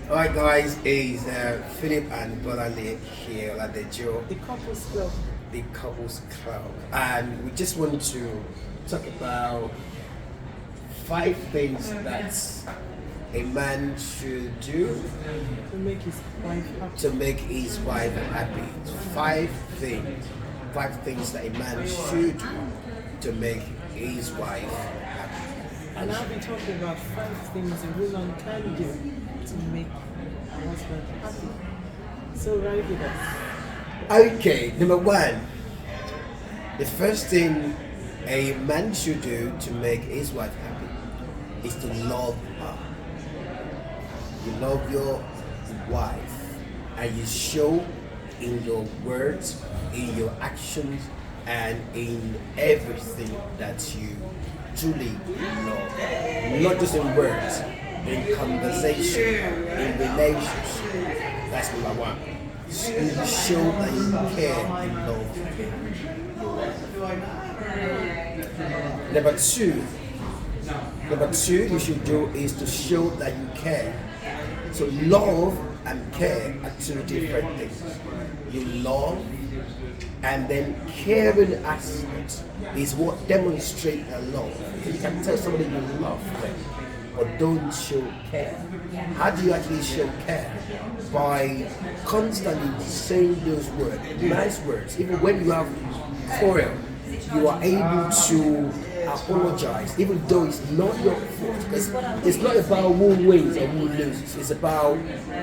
Alright guys, it's Philip and Bolanle here, Oladejo, The Couples Club. the Couples Club. And we just want to talk about 5 things that a man should do To make his wife happy. to make his wife happy. 5 things that a man should do to make his wife happy. And I'll be talking about 5 things a woman can do to make her husband happy. So ride with us. Okay, number 1. The first thing a man should do to make his wife happy is to love her. You love your wife and you show in your words, in your actions, and in everything that you truly love. Not just in words, in conversation, in relationship. That's number 1. You show that you care and love your wife. Number two you should do is to show that you care. So love and care are 2 different things. You love and then caring aspect is what demonstrates the love. You can tell somebody you love them, but don't show care. How do you actually show care? By constantly saying those words, nice words. Even when you have quarrel, you are able to apologize, even though it's not your fault. Because it's not about who wins or who loses. It's about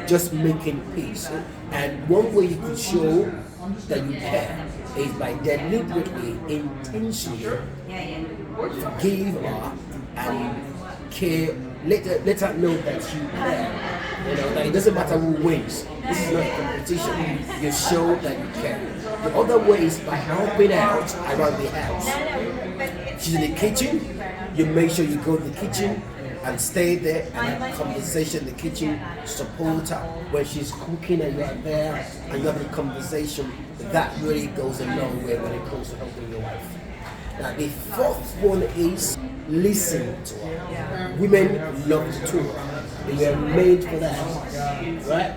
just making peace. And one way you could show that you care is by deliberately, intentionally forgive her and care. Let her know that you care. You know, that it doesn't matter who wins. This is not a competition. You show that you care. The other way is by helping out around the house. She's in the kitchen, you make sure you go to the kitchen and stay there and have a conversation in the kitchen, support her. When she's cooking and you're there and you have a conversation, that really goes a long way when it comes to helping your wife. Now the 4th one is listen to her. Women love to talk. They were made for that, right?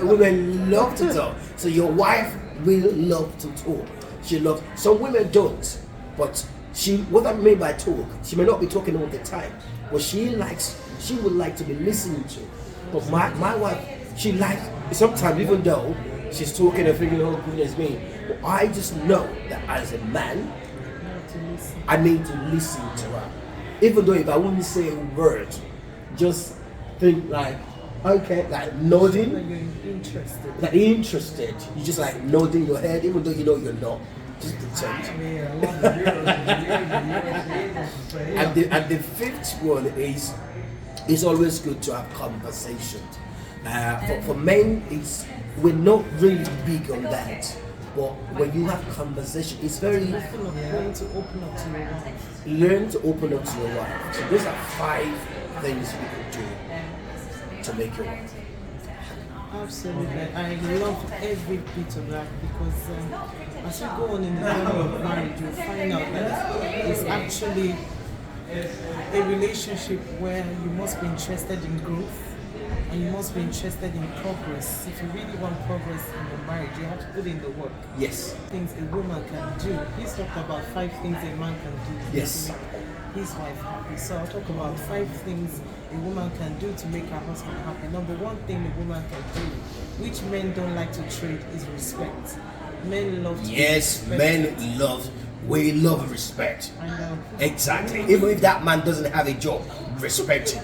Women love to talk. So your wife will love to talk. She loves. Some women don't, but what I mean by talk, she may not be talking all the time, but she would like to be listened to. But my wife, she likes, sometimes even though she's talking and thinking, oh goodness me, but I just know that as a man, I need to listen to her. Even though if I wouldn't say a word, just think like, okay, like nodding. Like you're interested. Like interested. You just like nodding your head, even though you know you're not. Just pretend. And the 5th one is it's always good to have conversations. For men, we're not really big on that. But when you have conversation, it's very Learn to open up to your wife. learn to open up to your wife. So those are 5 things you could do to make your wife. Absolutely. I love every bit of that because as you go on in the journey of marriage, you'll find out that it's actually a relationship where you must be interested in growth and you must be interested in progress. If you really want progress in your marriage, you have to put in the work. Yes. Things a woman can do. He's talked about 5 things a man can do Yes. to make his wife happy. So I'll talk about 5 things a woman can do to make her husband happy. Number 1 thing a woman can do, which men don't like to trade, is respect. Men love to Yes, be men love. We love respect. I know. Exactly. Even if that man doesn't have a job, respect him.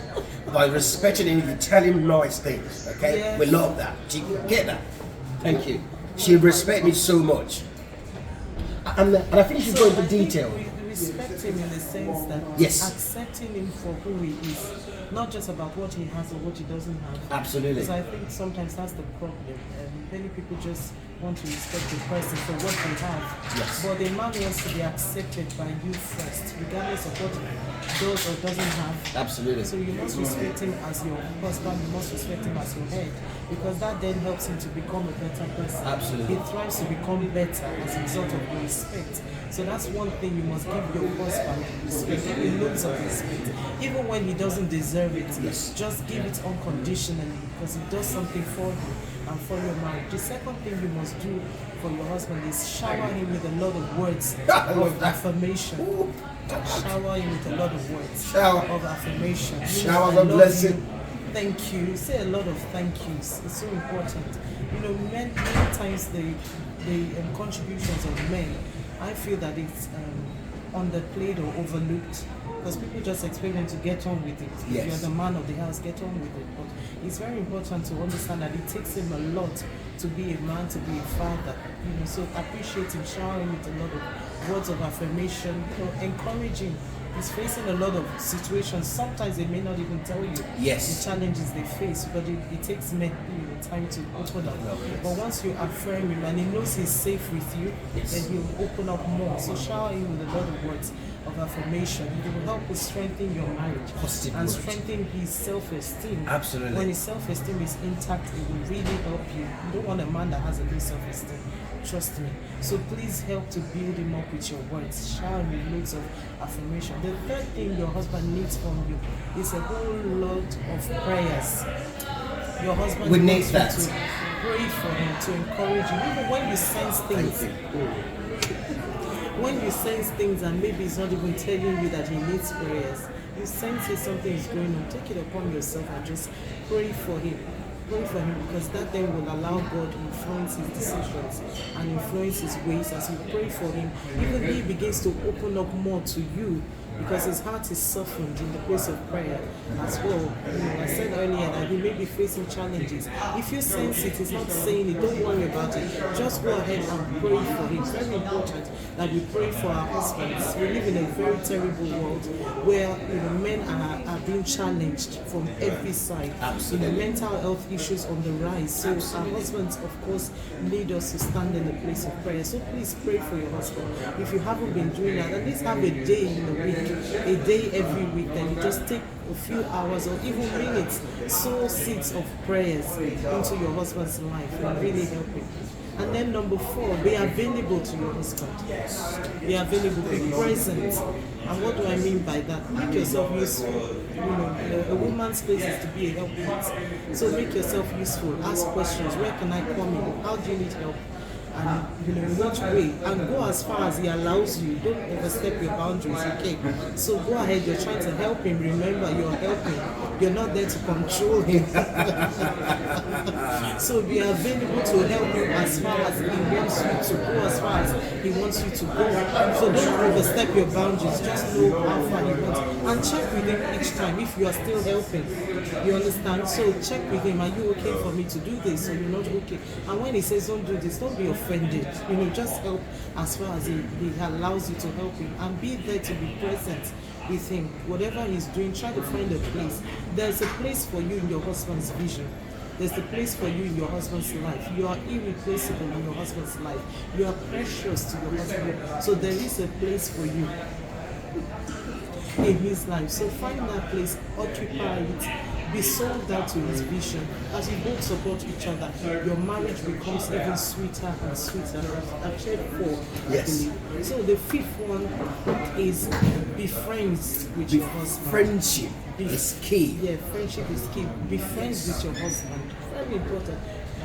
By respecting him, you tell him nice things. Okay? Yes. We love that. She get that. Thank you. She respects me so much. And I think she's going into detail. Respect him in the sense that Yes. accepting him for who he is, not just about what he has or what he doesn't have. Absolutely. Because I think sometimes that's the problem. Many people just want to respect the person for what they have. Yes. But the man wants to be accepted by you first, regardless of what he does or doesn't have. Absolutely. So you must respect him as your husband, you must respect him as your head, because that then helps him to become a better person. Absolutely. He thrives to become better as a result of your respect. So that's one thing you must give your husband, respect, loads of respect. even when he doesn't deserve it. Yes. Just give it unconditionally because it does something for you and for your marriage. The second thing you must do for your husband is shower him with a lot of words of affirmation. Ooh. Shower him with a lot of words Shower. of affirmation. Shower I of love blessing. you. Thank you. Say a lot of thank yous. It's so important. Many times the contributions of men, I feel that it's underplayed or overlooked because people just expect them to get on with it. Yes. If you're the man of the house, get on with it. But it's very important to understand that it takes him a lot to be a man, to be a father. So appreciate him, shower him with a lot of words of affirmation, encourage him. He's facing a lot of situations. Sometimes they may not even tell you Yes. the challenges they face, but it takes men time to open up. But once you affirm him and he knows he's safe with you, then he'll open up more. So shower him with a lot of words of affirmation. It will help to strengthen your marriage Positive and words. strengthen his self-esteem. Absolutely. When his self-esteem is intact, it will really help you. You don't want a man that has a low self-esteem. Trust me. So please help to build him up with your words. Shower him with loads of affirmation. The third thing your husband needs from you is a whole lot of prayers. Your husband We need wants you that. to pray for him, to encourage him. Even when you sense things, when you sense things and maybe he's not even telling you that he needs prayers, you sense that something is going on, take it upon yourself and just pray for him. Pray for him because that then will allow God to influence his decisions and influence his ways as you pray for him. Even he begins to open up more to you because his heart is softened in the place of prayer as well. I said earlier that he may be facing challenges. If you sense it, he's not saying it, don't worry about it. Just go ahead and pray for him. It's very important that we pray for our husbands. We live in a very terrible world where men are being challenged from every side. Absolutely. Mental health issues on the rise. So our husbands, of course, need us to stand in the place of prayer. So please pray for your husband. If you haven't been doing that, at least have a day in the week, a day every week, then you just take a few hours or even minutes, sow seeds of prayers into your husband's life and really help him. And then number 4, be available to your husband. Be available, be present. And what do I mean by that? Make yourself useful. A woman's place is to be a helpmate. So make yourself useful. Ask questions. Where can I come in? How do you need help? And in what way, and go as far as he allows you. Don't overstep your boundaries, okay? So go ahead, you're trying to help him. Remember, you're helping. You're not there to control him. So be available to help him as far as he wants you to go, as far as he wants you to go. So don't overstep your boundaries. Just know how far he wants. And check with him each time if you are still helping. You understand? So check with him. Are you okay for me to do this? Or you're not okay? And when he says don't do this, don't be offended. Just help as far as he allows you to help him, and be there to be present with him. Whatever he's doing, try to find a place. There's a place for you in your husband's vision. There's a place for you in your husband's life. You are irreplaceable in your husband's life. You are precious to your husband. So there is a place for you in his life. So find that place, occupy it, be sold out to his vision. As you both support each other, your marriage becomes even sweeter and sweeter. I've shared 4, Yes. I believe. So the 5th one is be friends with your husband. Friendship is key. Yeah, friendship is key. Be friends with your husband. Very important.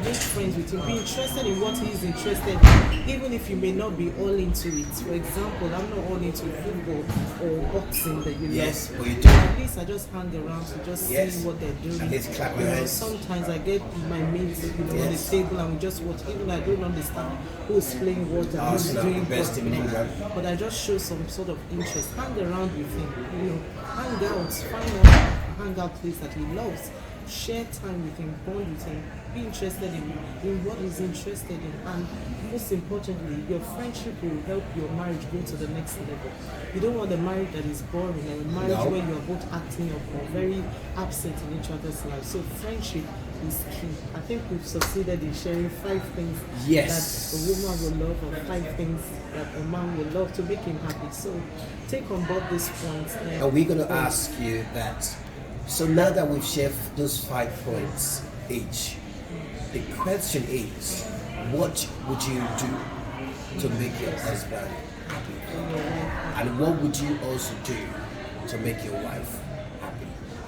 Make friends with him. Be interested in what he is interested in, even if you may not be all into it. For example, I'm not all into football or boxing that you Yes, love. but you do. At least I just hang around to just Yes. see what they're doing. At least clap your hands. Sometimes I get my mates on the Yes. table and we just watch. Even I don't understand who's playing what and who's Arsenal, doing the best what. team in England. But I just show some sort of interest. Hang around with him. Hang out. Find out a hangout place that he loves. Share time with him, bond with him, be interested in what he's interested in, and most importantly, your friendship will help your marriage go to the next level. You don't want a marriage that is boring, or a marriage where you are both acting up or very absent in each other's lives. So friendship is key. I think we've succeeded in sharing 5 things that a woman will love, or 5 things that a man will love to make him happy. So take on board these points. And we're going to ask you that. So now that we've shared those 5 points each, the question is, what would you do to make your husband happy? And what would you also do to make your wife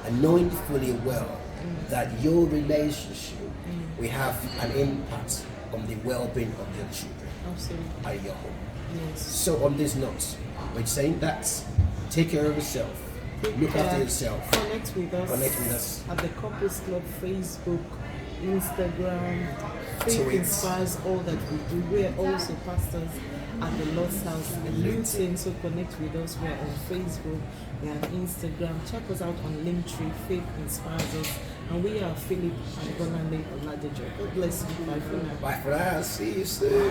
and knowing fully well that your relationship will have an impact on the well-being of your children Absolutely. and your home. Yes. So on this note, we're saying that take care of yourself, look after yourself, Connect with Connect with us. at the Couples Club Facebook, Instagram. Faith Tweets. inspires all that we do. We are also pastors at the Lord's House in LinkedIn, so connect with us. We are on Facebook, we are on Instagram. Check us out on Linktree. Faith inspires us, and we are Philip and Bolanle Oladejo. God bless you. Bye for now. Bye for now. See you soon.